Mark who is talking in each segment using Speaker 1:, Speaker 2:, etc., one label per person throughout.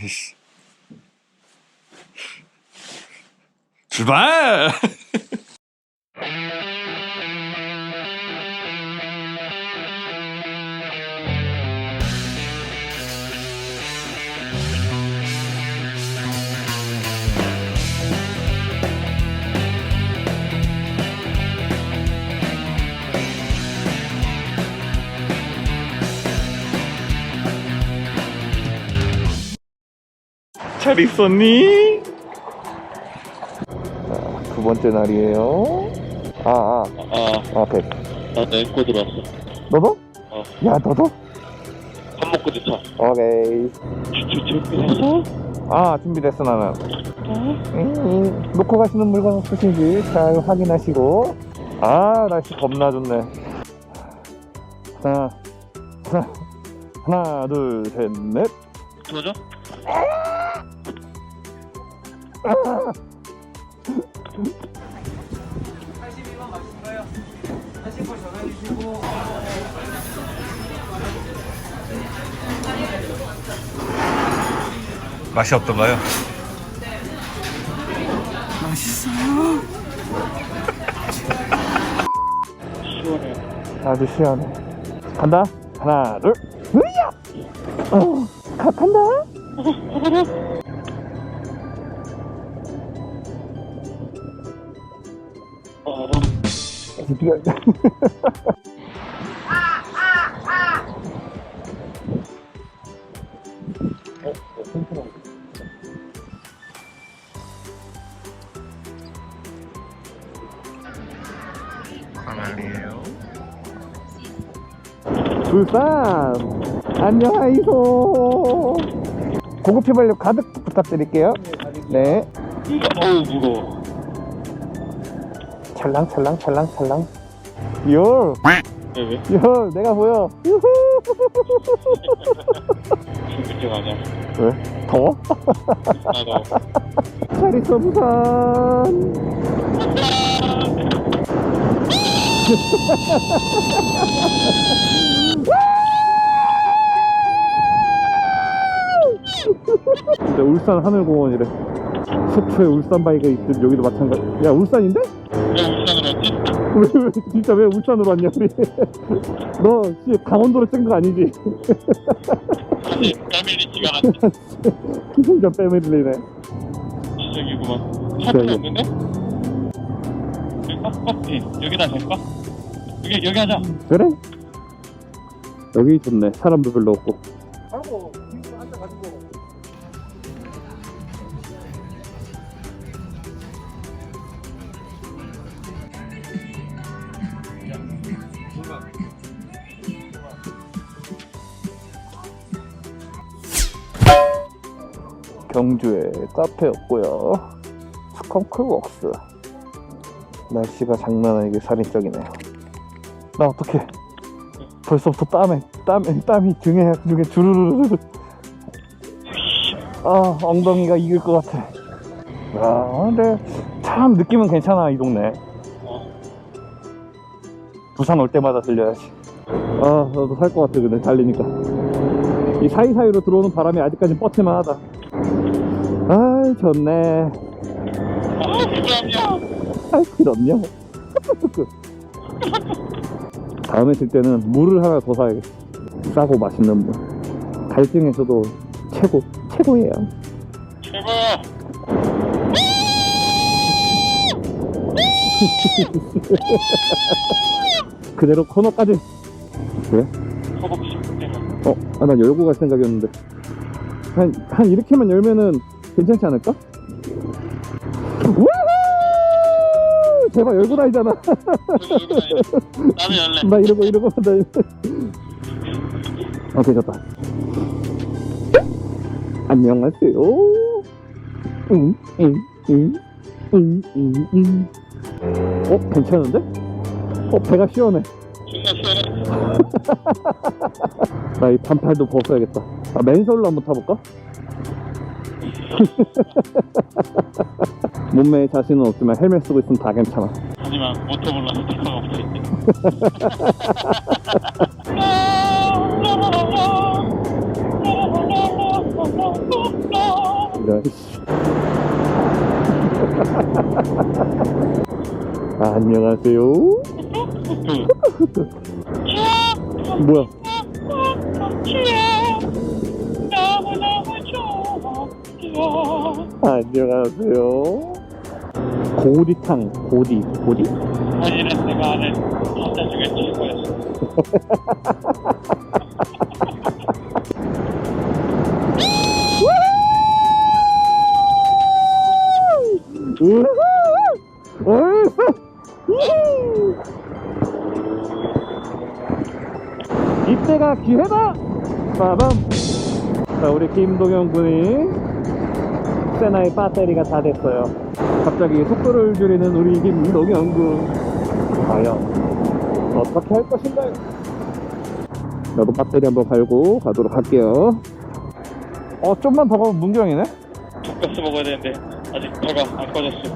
Speaker 1: 아이씨. 출발! 잘 있었니? 두 번째 날이에요. 배.
Speaker 2: 나 앵꼬 들어왔어.
Speaker 1: 너도? 야, 너도?
Speaker 2: 밥 먹고 좋다.
Speaker 1: 오케이.
Speaker 2: 준비됐어?
Speaker 1: 준비됐어, 나는. 놓고 가시는 물건 없으신지 잘 확인하시고. 날씨 겁나 좋네. 하나, 둘, 셋, 넷.
Speaker 2: 들어줘?
Speaker 3: 82번 맞으신가요? 하신 거 전화주시고.
Speaker 1: 맛이 어떤가요?
Speaker 3: 맛있어요.
Speaker 2: 시원해.
Speaker 1: 아주 시원해. 간다. 하나, 둘, 으야! 간다. 광안리에요. 울산 안녕하이소. 고급 휘발유 가득 부탁드릴게요. 네.
Speaker 2: 어우 무거워.
Speaker 1: 찰랑찰랑. 요,
Speaker 2: 왜?
Speaker 1: 요, 내가 보여. 유후.
Speaker 2: 그때 가자.
Speaker 1: 왜? 더워?
Speaker 2: 나도.
Speaker 1: 잘 있어 부산. 진짜 울산 하늘공원이래. 속초에 울산 바이가 있듯 여기도 마찬가지. 야, 울산인데?
Speaker 2: 왜 울산으로 왔지?
Speaker 1: 왜 진짜 왜 울산으로 왔냐 우리? 너 강원도로 찍은 거 아니지?
Speaker 2: 아니 패밀리티가 난
Speaker 1: 기승전 패밀리네.
Speaker 2: 시작이구만. 차도 없는데? 될까? 여기다 될까? 여기 하자.
Speaker 1: 그래? 여기 좋네. 사람도 별로 없고.
Speaker 3: 하고 뒤로 앉아가지고.
Speaker 1: 경주에 카페였고요. 스컹크웍스. 날씨가 장난 아니게 살인적이네요. 나 어떡해. 벌써부터 땀이 등에 주르르르. 엉덩이가 익을 것 같아. 근데 참 느낌은 괜찮아, 이 동네. 부산 올 때마다 들려야지. 나도 살 것 같아, 근데 달리니까. 이 사이사이로 들어오는 바람이 아직까지 뻗을만 하다. 좋네. 그럼요. 다음에 들 때는 물을 하나 더 사야겠어. 싸고 맛있는 물. 갈증에서도 최고예요.
Speaker 2: 최고.
Speaker 1: 그대로 코너까지. 왜?
Speaker 2: 허벅지.
Speaker 1: 난 열고 갈 생각이었는데. 한 이렇게만 열면은 괜찮지 않을까? 우후! 제발 열고 다니잖아.
Speaker 2: 나도 열래.
Speaker 1: 나 이러고 나 오케이, 좋다. 안녕하세요. 괜찮은데? 배가 시원해. 나 이 반팔도 벗어야겠다. 맨솔로 한번 타볼까? 몸매에 자신은 없지만 헬멧 쓰고 있으면 다 괜찮아.
Speaker 2: 하지만 모터블라서 차가 없지.
Speaker 1: 이런. 안녕하세요. 뭐야? 안녕하세요. 고디탕, 고디?
Speaker 2: 사실은 내가 아는 남자 중에 최고였어.
Speaker 1: 이때가 기회다! 빠밤! 자, 우리 김동현 군이 세나의 배터리가 다 됐어요. 갑자기 속도를 줄이는 우리 김동현 군. 과연 어떻게 할 것인가요? 나도 배터리 한번 갈고 가도록 할게요. 좀만 더 가면 문경이네?
Speaker 2: 돈가스 먹어야 되는데 아직 배가 안 꺼졌어.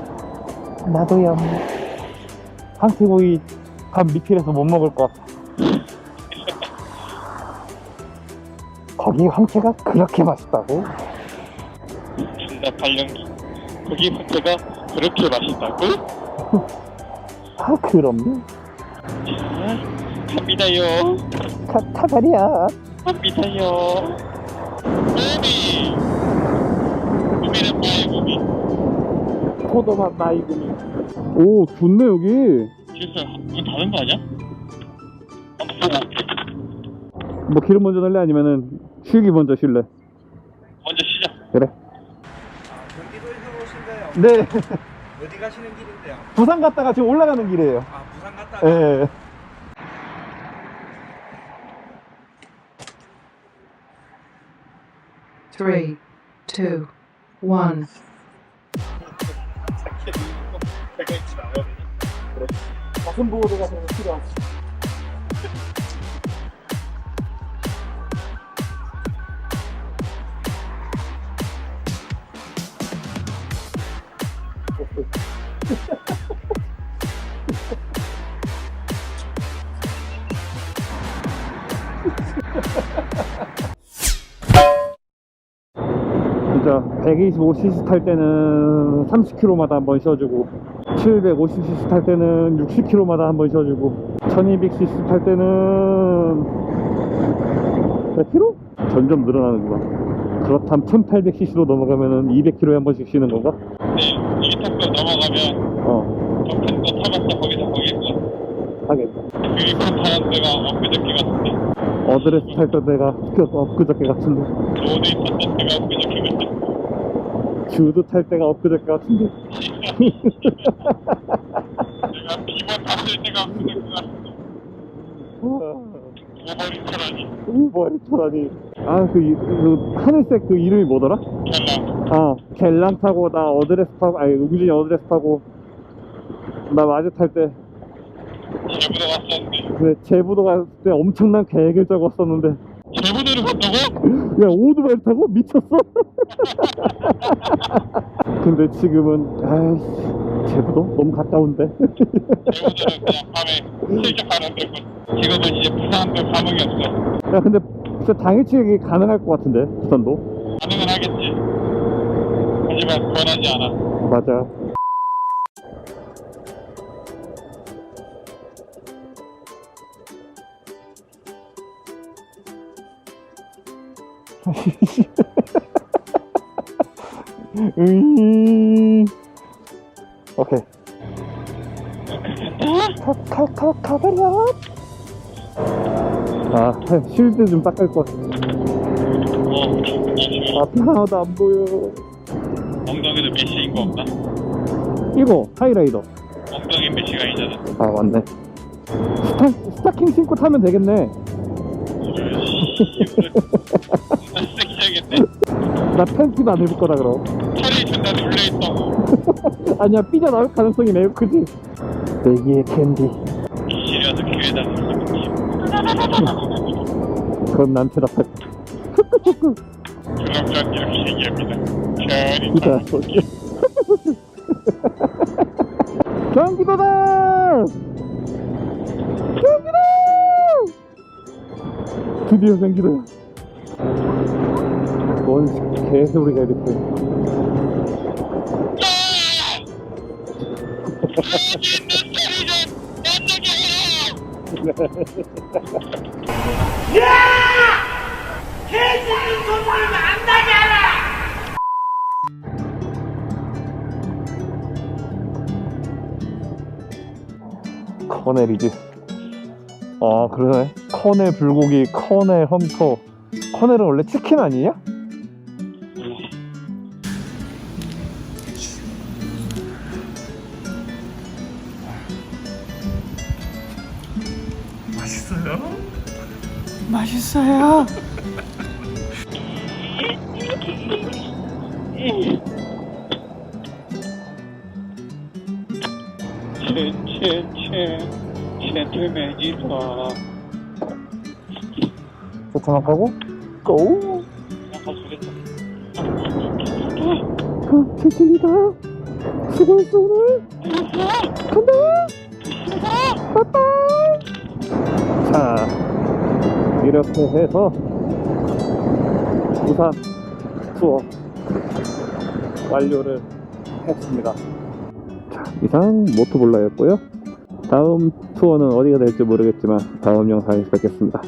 Speaker 1: 나도야. 황태구이 밥 미필해서 못 먹을 것 같아. 거기 황태가 그렇게 맛있다고?
Speaker 2: 진짜 발령기. 거기 황태가 그렇게 맛있다고?
Speaker 1: 아, 그럼요.
Speaker 2: 자, 갑니다요.
Speaker 1: 타발이야.
Speaker 2: 갑니다요. 구미. 구미는 나의 구미.
Speaker 1: 포도맛 나이구미. 오, 좋네 여기.
Speaker 2: 그래서 이거 다른 거 아니야?
Speaker 1: 뭐 기름 먼저 넣을래 아니면은 쉴기 먼저 쉴래?
Speaker 2: 먼저 시작.
Speaker 1: 그래.
Speaker 3: 경기도에서 오신가요?
Speaker 1: 네.
Speaker 3: 어디 가시는 길인데요?
Speaker 1: 부산 갔다가 지금 올라가는 길이에요.
Speaker 3: 아, 부산 갔다가?
Speaker 1: 예.
Speaker 4: Three, two, one.
Speaker 2: 배가 있지 않아.
Speaker 1: 가슴 보호대가 좀 필요하지. 진짜 125cc 탈 때는 30km마다 한 번 쉬어주고 750cc 탈 때는 60km마다 한 번 쉬어주고 1200cc 탈 때는 100km? 점점 늘어나는구나. 그렇다면 1800cc로 넘어가면은 200km에 한 번씩 쉬는 건가?
Speaker 2: 네, 이 탑도 넘어가면 더 큰 거 타봤자 거기서 거기서
Speaker 1: 하겠다.
Speaker 2: 유니콘 타는 데가 엊그저께 같은데
Speaker 1: 어드레스 탈 때 내가 엊그저께 같은데,
Speaker 2: 로드 있었던 데가 엊그저께 같은데
Speaker 1: 주드 탈 때가 엊그저께 같은데.
Speaker 2: 내가 비번 탔을 때가 엊그저께 같은데 오버리터라니
Speaker 1: 우버리터라니. 아, 그 하늘색 그 이름이 뭐더라?
Speaker 2: 갤랑
Speaker 1: 아, 갤랑 타고 나 어드레스 타고, 아니 우준이 어드레스 타고 나 마제 탈 때,
Speaker 2: 제부도 갔었는데
Speaker 1: 그 제부도 갔을 때 엄청난 계획을 적었었는데
Speaker 2: 제부도를 갔다고?
Speaker 1: 야, 오토바이 타고 미쳤어. 근데 지금은 아이씨, 제부도 너무 가까운데.
Speaker 2: 제부도는 그냥 밤에 실격하는 데고 지금은 이제 부산도 감흥이 없어.
Speaker 1: 야, 근데 진짜 당일치기 가능할 것 같은데, 부산도.
Speaker 2: 가능은 하겠지. 하지만 권하지 않아.
Speaker 1: 맞아. 오케이. 가버려. 아, 쉴드 좀 닦을 것 같아.
Speaker 2: 나중에
Speaker 1: 앞에 하나도 안 보여.
Speaker 2: 엉덩이도 메시인 거 없나?
Speaker 1: 이거 하이라이더.
Speaker 2: 엉덩이 메시가 아니잖아.
Speaker 1: 아, 맞네. 스타킹 신고 타면 되겠네.
Speaker 2: 세기야겠네.
Speaker 1: 나 팬티도 안 입을 거다 그럼.
Speaker 2: 털이 존나 눌려있다고.
Speaker 1: 아니야, 삐져나올 가능성이 매우 크지. 내기의 캔디.
Speaker 2: 기질이라서 기회다.
Speaker 1: 그건 난 대답할.
Speaker 2: 그럼 전 이렇게 얘기합니다. 편히
Speaker 1: 이자. 경기도다! 경기도! 드디어 경기도야. 뭔 개소리가 이렇게. 커넬이지. 아 그러네. 커넬 불고기, 커넬 험터. 커넬은 원래 치킨 아니냐? 맛있어요.
Speaker 2: 젠틀맨이다.
Speaker 1: 도착하고 고! 됐습니다. 수고했어 오늘. 간다. 빠빠. 자 이렇게 해서 부산 투어 완료를 했습니다. 자, 이상 모토볼라였고요. 다음 투어는 어디가 될지 모르겠지만 다음 영상에서 뵙겠습니다.